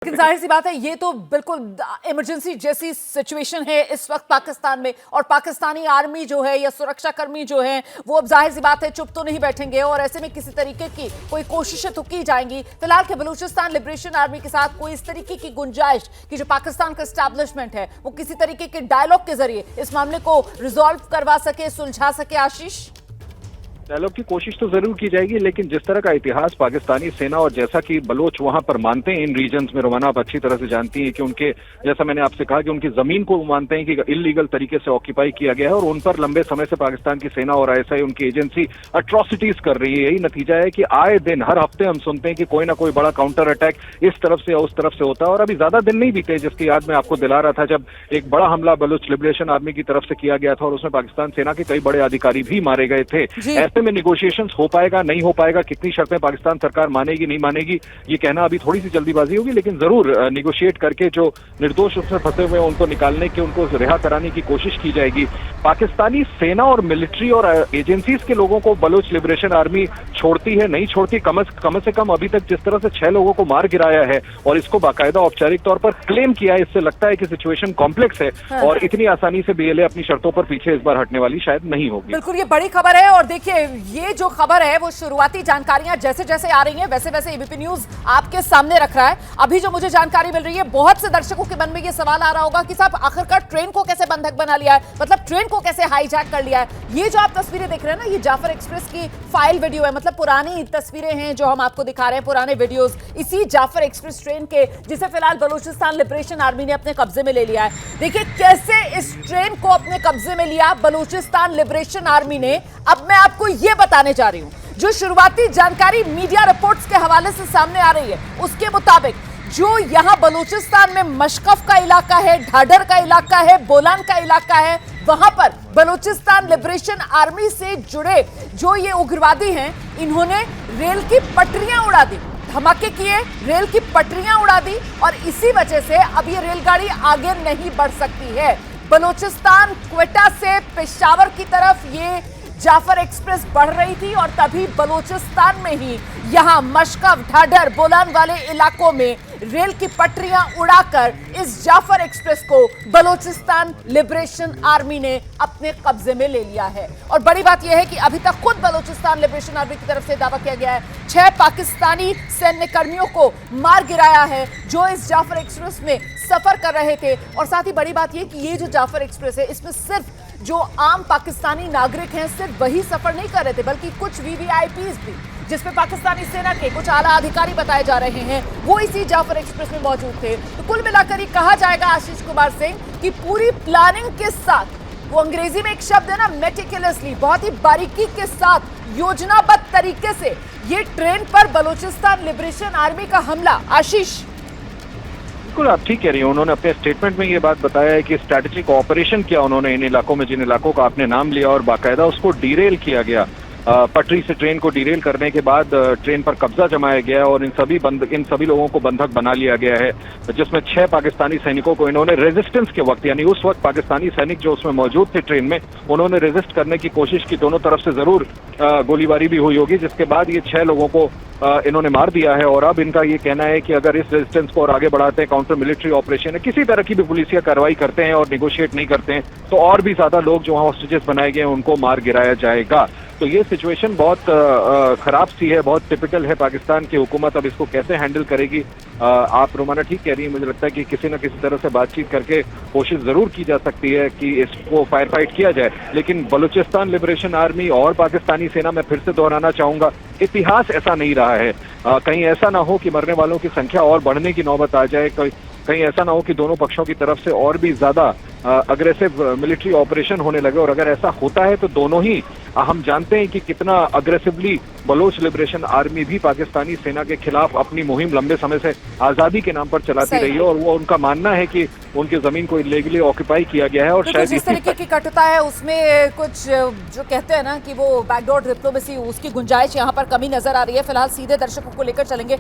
लेकिन जाहिर सी बात है ये तो बिल्कुल इमरजेंसी जैसी सिचुएशन है इस वक्त पाकिस्तान में, और पाकिस्तानी आर्मी जो है या सुरक्षा कर्मी जो है वो अब जाहिर सी बात है चुप तो नहीं बैठेंगे, और ऐसे में किसी तरीके की कोई कोशिशें तो की जाएंगी। फिलहाल के बलूचिस्तान लिबरेशन आर्मी के साथ कोई इस तरीके की गुंजाइश कि जो पाकिस्तान का एस्टैब्लिशमेंट है वो किसी तरीके के डायलॉग के जरिए इस मामले को रिजॉल्व करवा सके, सुलझा सके? आशीष, डायलॉग की कोशिश तो जरूर की जाएगी, लेकिन जिस तरह का इतिहास पाकिस्तानी सेना और जैसा कि बलोच वहां पर मानते हैं इन रीजन्स में, रोमाना आप अच्छी तरह से जानती हैं कि उनके, जैसा मैंने आपसे कहा कि उनकी जमीन को वो मानते हैं कि इलीगल तरीके से ऑक्यूपाई किया गया है और उन पर लंबे समय से पाकिस्तान की सेना और आईएसआई उनकी एजेंसी अट्रॉसिटीज कर रही है। यही नतीजा है कि आए दिन हर हफ्ते हम सुनते हैं कि कोई ना कोई बड़ा काउंटर अटैक इस तरफ से या उस तरफ से होता है। और अभी ज्यादा दिन नहीं बीते जिसकी याद मैं आपको दिला रहा था जब एक बड़ा हमला बलूच लिबरेशन आर्मी की तरफ से किया गया था और उसमें पाकिस्तान सेना के कई बड़े अधिकारी भी मारे गए थे। ऐसे में निगोशिएशन हो पाएगा नहीं हो पाएगा, कितनी शर्तें पाकिस्तान सरकार मानेगी नहीं मानेगी, ये कहना अभी थोड़ी सी जल्दीबाजी होगी, लेकिन जरूर निगोशिएट करके जो निर्दोष रूप से फंसे हुए हैं उनको निकालने की, उनको रिहा कराने की कोशिश की जाएगी। पाकिस्तानी सेना और मिलिट्री और एजेंसीज के लोगों को बलूच लिबरेशन आर्मी छोड़ती है नहीं छोड़ती, कम से कम अभी तक जिस तरह से 6 लोगों को मार गिराया है और इसको बाकायदा औपचारिक तौर पर क्लेम किया है, इससे लगता है कि सिचुएशन कॉम्प्लेक्स है और इतनी आसानी से बीएलए अपनी शर्तों पर पीछे इस बार हटने वाली शायद नहीं होगी। बिल्कुल, ये बड़ी खबर है। और देखिए, ये जो खबर है वो शुरुआती जानकारियां जैसे जैसे आ रही हैं वैसे वैसे एबीपी न्यूज आपके सामने रख रहा है। अभी जो मुझे जानकारी मिल रही है, बहुत से दर्शकों के मन में ये सवाल आ रहा होगा कि साहब आखिरकार ट्रेन को कैसे बंधक बना लिया है, मतलब ट्रेन को कैसे हाईजैक कर लिया है। ये जो आप तस्वीरें देख रहे हैं ना, ये जाफर एक्सप्रेस की फाइल वीडियो है, मतलब पुरानी तस्वीरें हैं जो हम आपको दिखा रहे हैं, पुराने वीडियोस इसी जाफर एक्सप्रेस ट्रेन के, जिसे फिलहाल बलूचिस्तान लिबरेशन आर्मी ने अपने कब्जे में ले लिया है। देखिए कैसे इस ट्रेन को अपने कब्जे में लिया बलूचिस्तान लिबरेशन आर्मी ने। अब मैं आपको यह बताने जा रही हूं, जो शुरुआती जानकारी मीडिया रिपोर्ट्स के हवाले से सामने आ रही है उसके मुताबिक जो यहां बलूचिस्तान में मशकफ का इलाका है, ढाढर का इलाका है, बोलान का इलाका है, वहां पर बलूचिस्तान लिबरेशन आर्मी से जुड़े जो ये उग्रवादी हैं, इन्होंने रेल की पटरियां उड़ा दी, धमाके किए, रेल की पटरियां उड़ा दी, और इसी वजह से अब ये रेलगाड़ी आगे नहीं बढ़ सकती है। बलूचिस्तान क्वेटा से पेशावर की तरफ ये जाफर एक्सप्रेस बढ़ रही थी और तभी बलूचिस्तान में ही यहां मशकफ, ढाढर, बोलान वाले इलाकों में रेल की पटरियां उड़ाकर इस जाफर एक्सप्रेस को बलूचिस्तान लिबरेशन आर्मी ने अपने कब्जे में ले लिया है। और बड़ी बात यह है कि अभी तक खुद बलूचिस्तान लिबरेशन आर्मी की तरफ से दावा किया गया है 6 पाकिस्तानी सैन्य कर्मियों को मार गिराया है जो इस जाफर एक्सप्रेस में सफर कर रहे थे। और साथ ही बड़ी बात यह कि ये जो जाफर एक्सप्रेस है, इसमें सिर्फ जो आम पाकिस्तानी नागरिक हैं सिर्फ वही सफर नहीं कर रहे थे, बल्कि कुछ वीवीआईपीज भी, जिसमें पाकिस्तानी सेना के कुछ आला अधिकारी बताए जा रहे हैं, वो इसी जाफर एक्सप्रेस में मौजूद थे। तो कुल मिलाकर ये कहा जाएगा आशीष कुमार सिंह कि पूरी प्लानिंग के साथ, वो अंग्रेजी में एक शब्द है ना मेटिकुलसली, बहुत ही बारीकी के साथ, योजनाबद्ध तरीके से ये ट्रेन पर बलूचिस्तान लिबरेशन आर्मी का हमला। आशीष, बिल्कुल आप ठीक कह रही हैं। उन्होंने अपने स्टेटमेंट में ये बात बताया है कि स्ट्रैटेजिक ऑपरेशन किया उन्होंने इन इलाकों में, जिन इलाकों का आपने नाम लिया, और बाकायदा उसको डीरेल किया गया। पटरी से ट्रेन को डीरेल करने के बाद ट्रेन पर कब्जा जमाया गया और इन सभी लोगों को बंधक बना लिया गया है, जिसमें 6 पाकिस्तानी सैनिकों को इन्होंने रेजिस्टेंस के वक्त, यानी उस वक्त पाकिस्तानी सैनिक जो उसमें मौजूद थे ट्रेन में, उन्होंने रेजिस्ट करने की कोशिश की। दोनों तरफ से जरूर गोलीबारी भी हुई होगी, जिसके बाद ये 6 लोगों को इन्होंने मार दिया है। और अब इनका ये कहना है कि अगर इस रेजिस्टेंस को और आगे बढ़ाते हैं, काउंटर मिलिट्री ऑपरेशन है, किसी तरह की भी पुलिसिया कार्रवाई करते हैं और निगोशिएट नहीं करते हैं, तो और भी ज्यादा लोग जो वहाँ हॉस्टेजेस बनाए गए हैं उनको मार गिराया जाएगा। तो ये सिचुएशन बहुत खराब सी है, बहुत टिपिकल है। पाकिस्तान की हुकूमत अब इसको कैसे हैंडल करेगी, आप रोमाना ठीक कह रही है। मुझे लगता है कि किसी न किसी तरह से बातचीत करके कोशिश जरूर की जा सकती है कि इसको फायर फाइट किया जाए, लेकिन बलूचिस्तान लिबरेशन आर्मी और पाकिस्तानी सेना, मैं फिर से दोहराना चाहूंगा, इतिहास ऐसा नहीं रहा है। कहीं ऐसा ना हो कि मरने वालों की संख्या और बढ़ने की नौबत आ जाए, कहीं ऐसा ना हो कि दोनों पक्षों की तरफ से और भी ज्यादा अग्रेसिव मिलिट्री ऑपरेशन होने लगे। और अगर ऐसा होता है तो दोनों ही, हम जानते हैं कि कितना अग्रेसिवली बलोच लिबरेशन आर्मी भी पाकिस्तानी सेना के खिलाफ अपनी मुहिम लंबे समय से आजादी के नाम पर चलाती रही है, और वो उनका मानना है कि उनकी जमीन को इलीगली ऑक्यूपाई किया गया है। और शायद जिस तरीके की कटुता है उसमें कुछ जो कहते हैं ना कि वो बैकडोर डिप्लोमेसी, उसकी गुंजाइश यहाँ पर कमी नजर आ रही है। फिलहाल सीधे दर्शकों को लेकर चलेंगे।